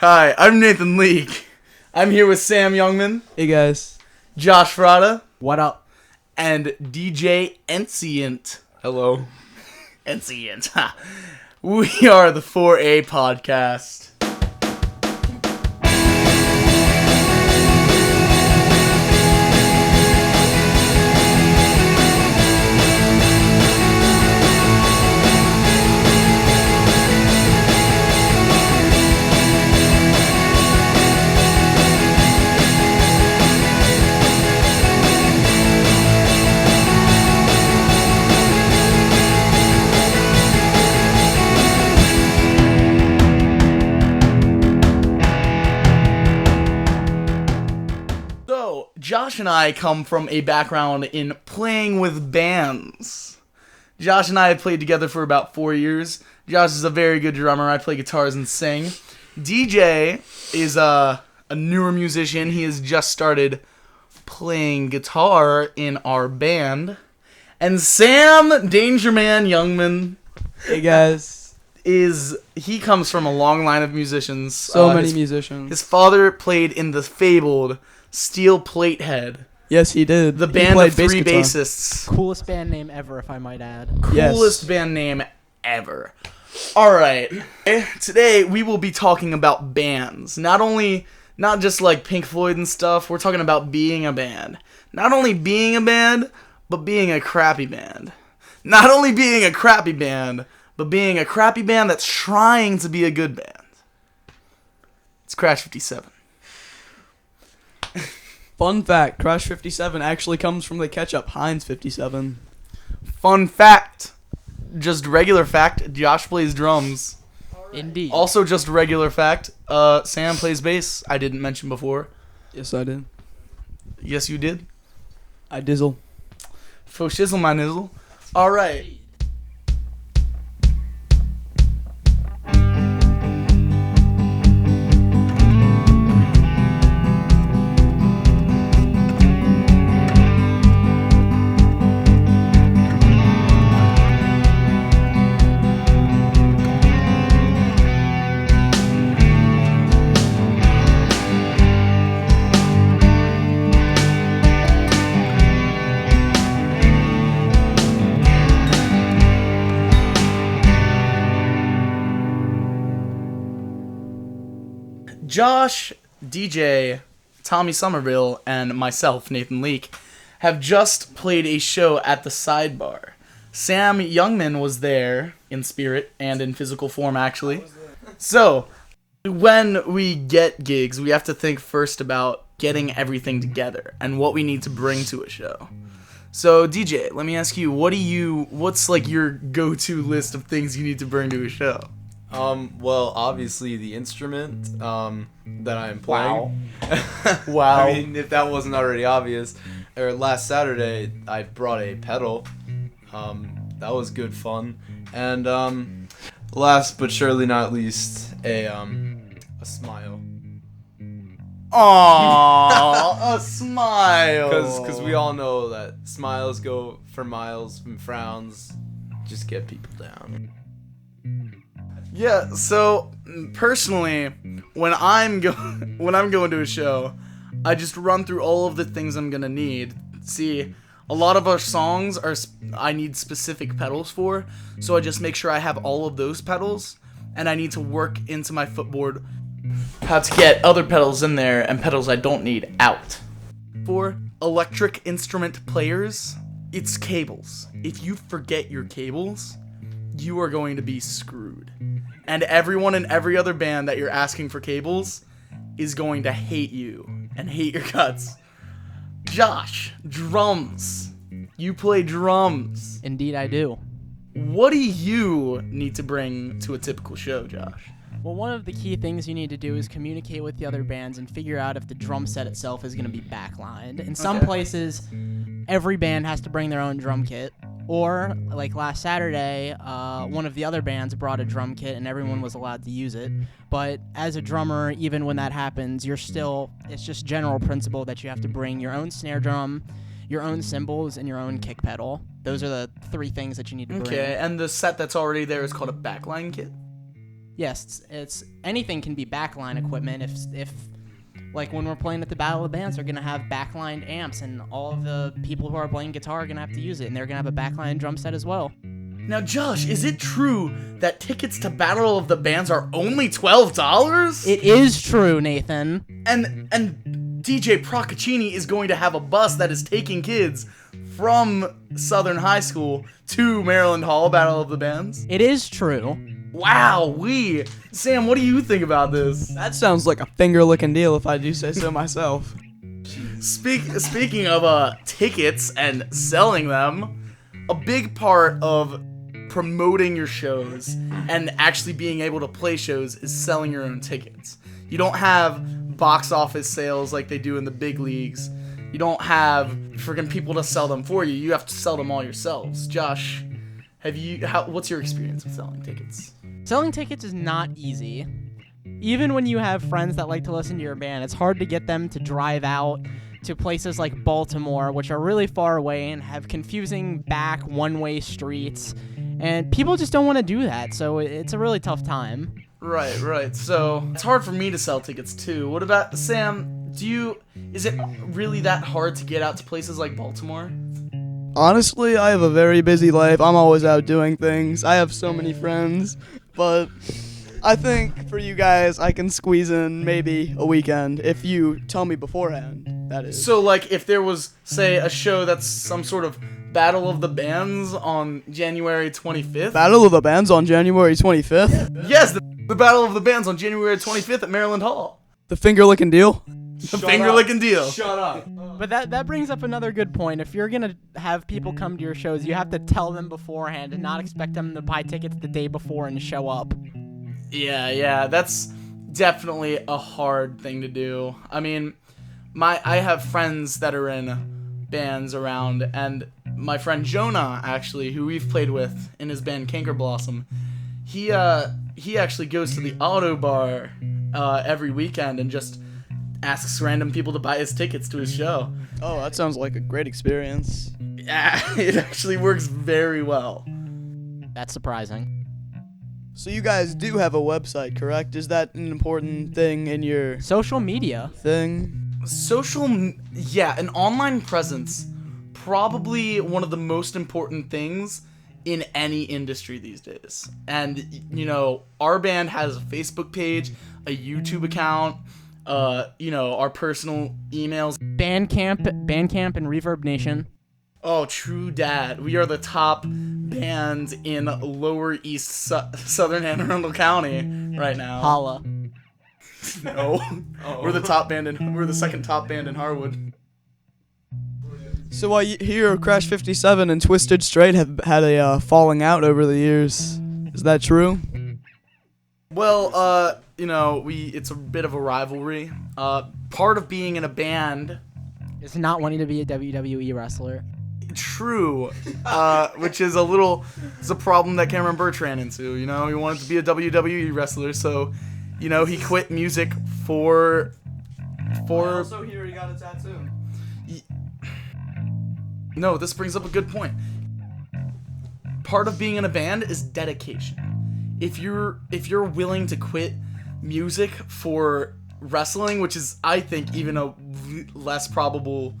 Hi, I'm Nathan Leek. I'm here with Sam Youngman, Hey guys. Josh Fratta, What up? and DJ Entzian. Hello. Entzian. Ha. We are the 4A podcast. So, Josh and I come from a background in playing with bands. Josh and I have played together for about 4 years. Josh is a very good drummer. I play guitars and sing. DJ is a newer musician. He has just started playing guitar in our band. And Sam, Danger Man Youngman, Hey guys. he comes from a long line of musicians. So many musicians. His father played in the fabled Steel Platehead, Yes, he did. the He band played of bass three guitar. bassists. Coolest band name ever, if I might add. Yes. Coolest band name ever. Alright, today we will be talking about bands. Not just like Pink Floyd and stuff, we're talking about being a band. Not only being a band, but being a crappy band. Not only being a crappy band, but being a crappy band that's trying to be a good band. It's Crash 57. Fun fact, Crash 57 actually comes from the ketchup Heinz 57. Fun fact, just regular fact, Josh plays drums. Indeed. Also just regular fact, Sam plays bass. I didn't mention before. Yes, I did. Yes, you did. I dizzle. Faux shizzle my nizzle. Alright. Josh, DJ, Tommy Somerville, and myself, Nathan Leek, have just played a show at the Sidebar. Sam Youngman was there in spirit and in physical form, actually. So, when we get gigs, we have to think first about getting everything together and what we need to bring to a show. So, DJ, let me ask you, what's like your go-to list of things you need to bring to a show? Well, obviously the instrument, that I'm playing. Wow. I mean, if that wasn't already obvious. Last Saturday, I brought a pedal. That was good fun. And, last but surely not least, a smile. Aww, a smile. Because we all know that smiles go for miles and frowns just get people down. Yeah, so personally, when I'm going to a show, I just run through all of the things I'm gonna need. See, a lot of our songs I need specific pedals for, so I just make sure I have all of those pedals, and I need to work into my footboard how to get other pedals in there and pedals I don't need out. For electric instrument players, it's cables. If you forget your cables, you are going to be screwed. And everyone in every other band that you're asking for cables is going to hate you and hate your guts. Josh, drums. You play drums. Indeed, I do. What do you need to bring to a typical show, Josh? Well, one of the key things you need to do is communicate with the other bands and figure out if the drum set itself is going to be backlined. In some Okay. places, every band has to bring their own drum kit. Or, like last Saturday, one of the other bands brought a drum kit and everyone was allowed to use it. But as a drummer, even when that happens, it's just general principle that you have to bring your own snare drum, your own cymbals, and your own kick pedal. Those are the three things that you need to bring. Okay, and the set that's already there is called a backline kit? Yes, it's anything can be backline equipment. If like when we're playing at the Battle of the Bands, they're gonna have backline amps, and all of the people who are playing guitar are gonna have to use it, and they're gonna have a backline drum set as well. Now, Josh, is it true that tickets to Battle of the Bands are only $12? It is true, Nathan. And DJ Procaccini is going to have a bus that is taking kids from Southern High School to Maryland Hall Battle of the Bands. It is true. Wow, Sam, what do you think about this? That sounds like a finger-licking deal, if I do say so myself. Speaking of tickets and selling them, a big part of promoting your shows and actually being able to play shows is selling your own tickets. You don't have box office sales like they do in the big leagues. You don't have freaking people to sell them for you. You have to sell them all yourselves. Josh, what's your experience with selling tickets? Selling tickets is not easy. Even when you have friends that like to listen to your band, it's hard to get them to drive out to places like Baltimore, which are really far away and have confusing back one-way streets. And people just don't want to do that, so it's a really tough time. Right. So it's hard for me to sell tickets too. What about Sam? Is it really that hard to get out to places like Baltimore? Honestly, I have a very busy life. I'm always out doing things. I have so many friends, but I think for you guys, I can squeeze in maybe a weekend if you tell me beforehand, that is. So, like, if there was, say, a show that's some sort of Battle of the Bands on January 25th? Battle of the Bands on January 25th? Yes, the Battle of the Bands on January 25th at Maryland Hall. The finger-licking deal? The finger-licking deal. Shut up. But that brings up another good point. If you're going to have people come to your shows, you have to tell them beforehand and not expect them to buy tickets the day before and show up. Yeah, that's definitely a hard thing to do. I mean, I have friends that are in bands around, and my friend Jonah, actually, who we've played with in his band Canker Blossom, he actually goes to the Auto Bar every weekend and just asks random people to buy his tickets to his show. Oh, that sounds like a great experience. Yeah, it actually works very well. That's surprising. So you guys do have a website, correct? Is that an important thing in your Social media. thing? An online presence, probably one of the most important things in any industry these days. And, our band has a Facebook page, a YouTube account, our personal emails. Bandcamp and Reverb Nation. Oh, true dat. We are the top band in Lower East Southern Anne Arundel County right now. Holla. No. We're the second top band in Harwood. So I hear Crash 57 and Twisted Straight have had a falling out over the years. Is that true? Well, it's a bit of a rivalry. Part of being in a band, Is not wanting to be a WWE wrestler. true, which is it's a problem that Cameron Birch ran into. He wanted to be a WWE wrestler, so, he quit music for. I also hear he got a tattoo. No, this brings up a good point. Part of being in a band is dedication. If you're willing to quit music for wrestling, which is, I think, even a less probable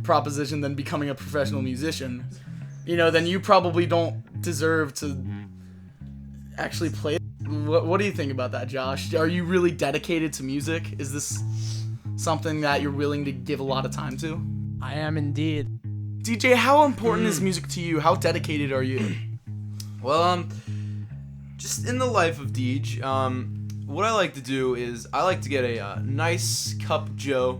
proposition than becoming a professional musician, then you probably don't deserve to actually play. What do you think about that, Josh? Are you really dedicated to music? Is this something that you're willing to give a lot of time to? I am indeed. DJ, how important is music to you? How dedicated are you? Well, just in the life of Deej, what I like to do is I like to get a nice cup of Joe,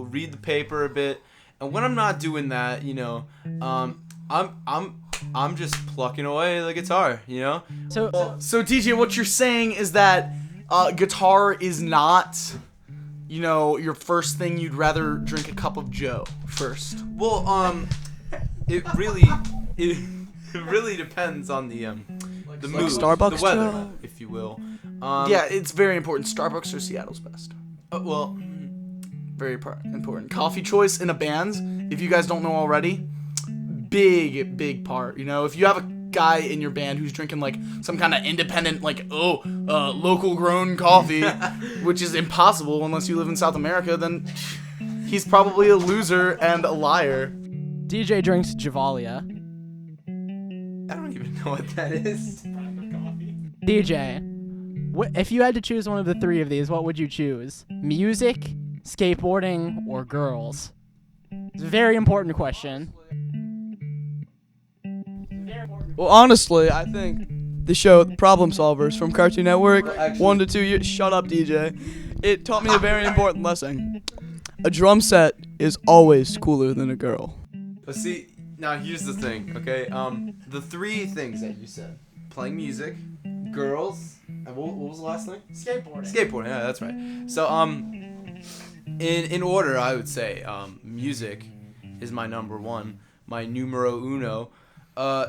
read the paper a bit, and when I'm not doing that, I'm just plucking away the guitar, So DJ, what you're saying is that guitar is not, your first thing. You'd rather drink a cup of Joe first. Well, it really depends on the mood, Starbucks the weather, Joe? if you will. Yeah, it's very important. Starbucks or Seattle's best. Well, Very important. Coffee choice in a band, if you guys don't know already, big part. If you have a guy in your band who's drinking like some kind of independent local grown coffee, which is impossible unless you live in South America, then he's probably a loser and a liar. DJ drinks Javalia. I don't even know what that is. DJ, if you had to choose one of the three of these, what would you choose? Music, skateboarding, or girls? It's a very important question. Well, honestly, I think the show Problem Solvers from Cartoon Network, Actually- 1 to 2 years. Shut up, DJ. It taught me a very important lesson. A drum set is always cooler than a girl. But see, now here's the thing, okay? The three things that you said: playing music, girls, and what was the last thing? Skateboarding. Skateboarding. Yeah, that's right. So in order, I would say music is my number one, my numero uno.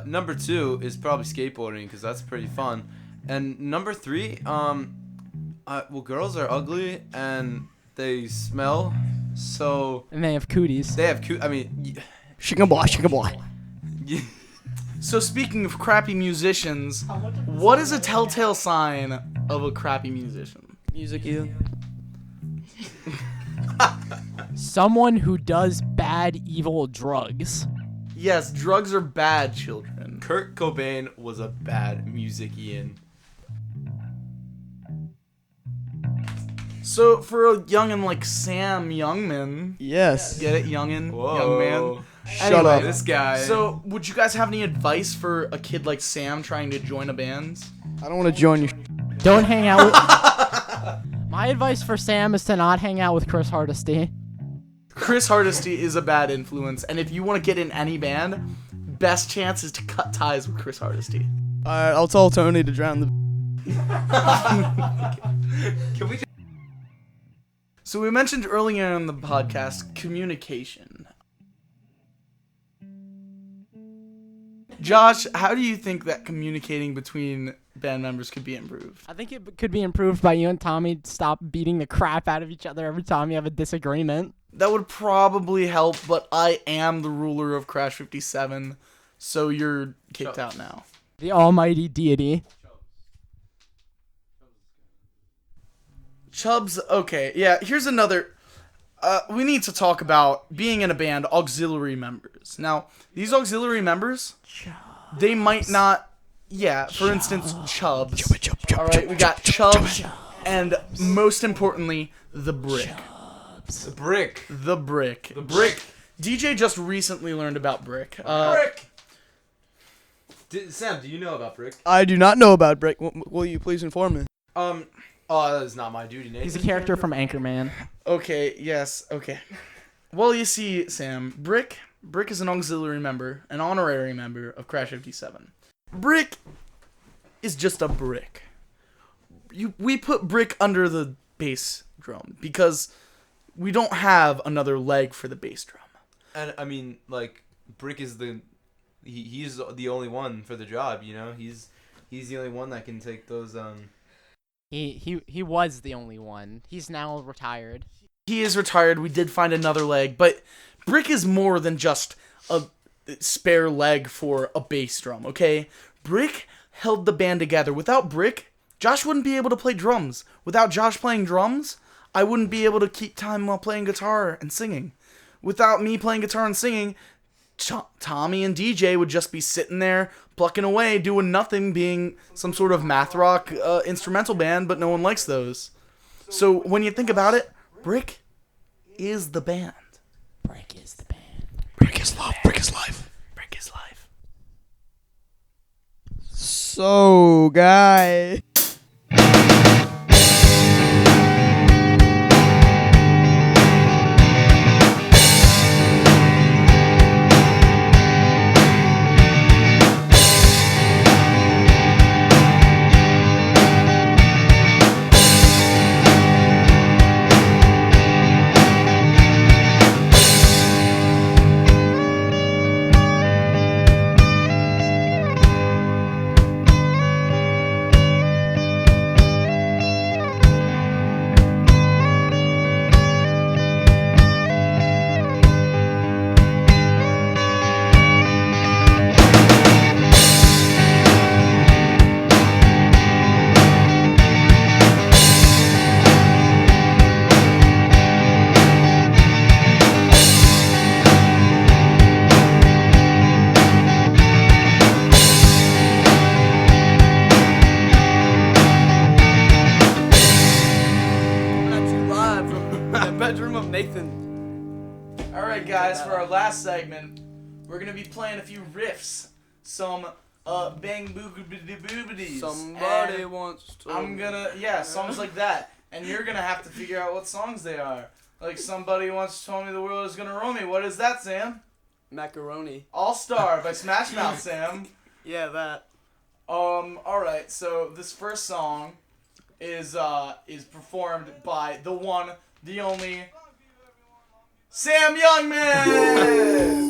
Number two is probably skateboarding because that's pretty fun, and number three, well, girls are ugly and they smell, so And they have cooties. they have I mean, Shika boy. So speaking of crappy musicians, what is a telltale sign of a crappy musician? Music, Ian. Someone who does bad, evil drugs. Yes, drugs are bad, children. Kurt Cobain was a bad musician. So for a youngin' like Sam Youngman, Yes. get it, youngin', Whoa. young man. Shut Anyway, up. This guy. So would you guys have any advice for a kid like Sam trying to join a band? I don't want to join you. Don't hang out with... My advice for Sam is to not hang out with Chris Hardesty. Chris Hardesty is a bad influence, and if you want to get in any band, best chance is to cut ties with Chris Hardesty. Alright, I'll tell Tony to drown the... Can we? So we mentioned earlier in the podcast communication. Josh, how do you think that communicating between band members could be improved? I think it could be improved by you and Tommy stop beating the crap out of each other every time you have a disagreement. That would probably help, but I am the ruler of Crash 57, so you're kicked out now. The almighty deity. Chubbs, okay, yeah, here's another. We need to talk about being in a band, auxiliary members. Now, these auxiliary members, they might not, for instance, Chubbs. Alright, we got Chubbs, and most importantly, the Brick. The brick. The Brick. The brick. DJ just recently learned about Brick. Brick. Sam, do you know about brick? I do not know about Brick. Will you please inform me? Oh, that is not my duty, Nathan. He's a character from Anchorman. Okay, yes, okay. Well, you see, Sam, Brick is an auxiliary member, an honorary member of Crash 57. Brick is just a brick. We put Brick under the bass drum because we don't have another leg for the bass drum. And I mean, like, Brick is he's the only one for the job, you know? He's the only one that can take those He was the only one. He's now retired. He is retired. We did find another leg, but Brick is more than just a spare leg for a bass drum, okay? Brick held the band together. Without Brick, Josh wouldn't be able to play drums. Without Josh playing drums, I wouldn't be able to keep time while playing guitar and singing. Without me playing guitar and singing, Tommy and DJ would just be sitting there plucking away, doing nothing, being some sort of math rock instrumental band, but no one likes those. So when you think about it, Brick is the band. Brick is the band. Brick is love. Brick is life. Brick is life. So, guy. guys, for our last segment, we're gonna be playing a few riffs, some bang boobity. Somebody wants to. Songs like that, and you're gonna have to figure out what songs they are. Like somebody once told me the world is gonna roll me. What is that, Sam? Macaroni. All Star by Smash Mouth, Sam. Yeah, that. Alright, so this first song is performed by the one, the only, Sam Youngman!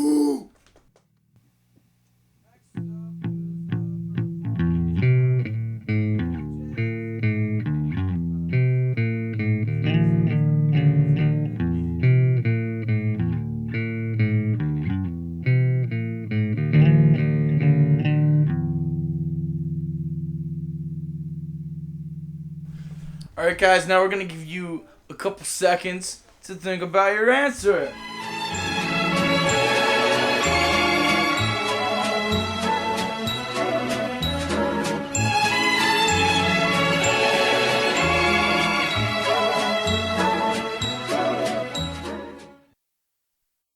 Alright guys, now we're going to give you a couple seconds to think about your answer.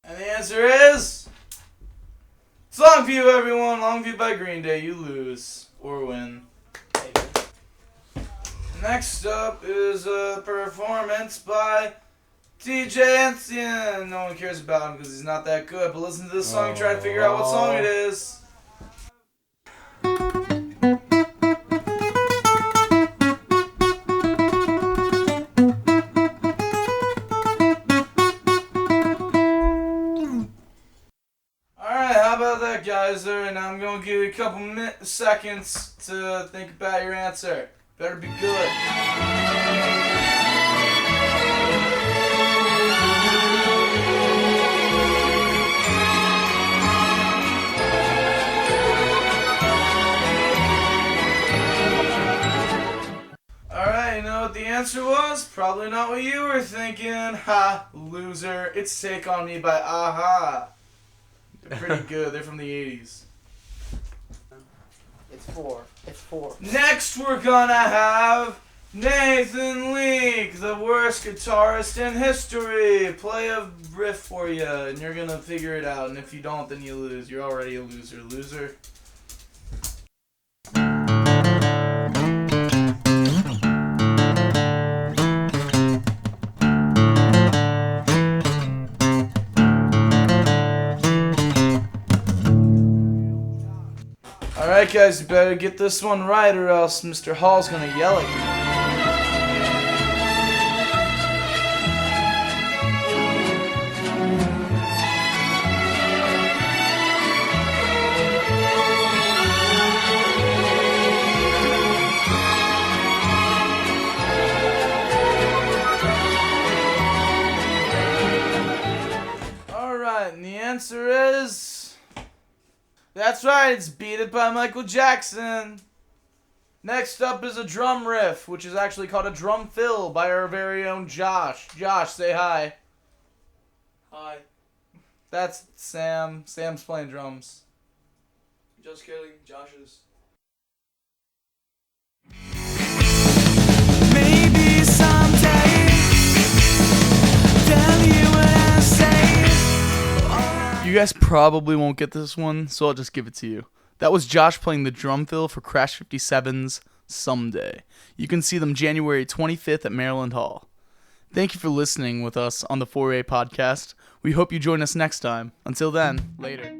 And the answer is... It's Longview, everyone. Longview by Green Day. You lose. Or win. Next up is a performance by Dj Entzian. No one cares about him because he's not that good, but listen to this song and try to figure out what song it is. Alright, how about that, guys? And I'm going to give you a couple seconds to think about your answer. Better be good. Alright, you know what the answer was? Probably not what you were thinking. Ha, loser. It's Take On Me by Aha. They're pretty good. They're from the 80s. It's four. Next, we're gonna have Nathan Leek, the worst guitarist in history. Play a riff for you, and you're gonna figure it out. And if you don't, then you lose. You're already a loser. Loser. Alright guys, you better get this one right or else Mr. Hall's gonna yell at you. Alright, and the answer is... That's right, it's Beat It by Michael Jackson. Next up is a drum riff, which is actually called a drum fill by our very own Josh. Josh, say hi. Hi. That's Sam. Sam's playing drums. Just kidding. Josh is. Maybe someday tell you what I say. You guys probably won't get this one, so I'll just give it to you. That was Josh playing the drum fill for Crash 57's Someday. You can see them January 25th at Maryland Hall. Thank you for listening with us on the 4A podcast. We hope you join us next time. Until then, later.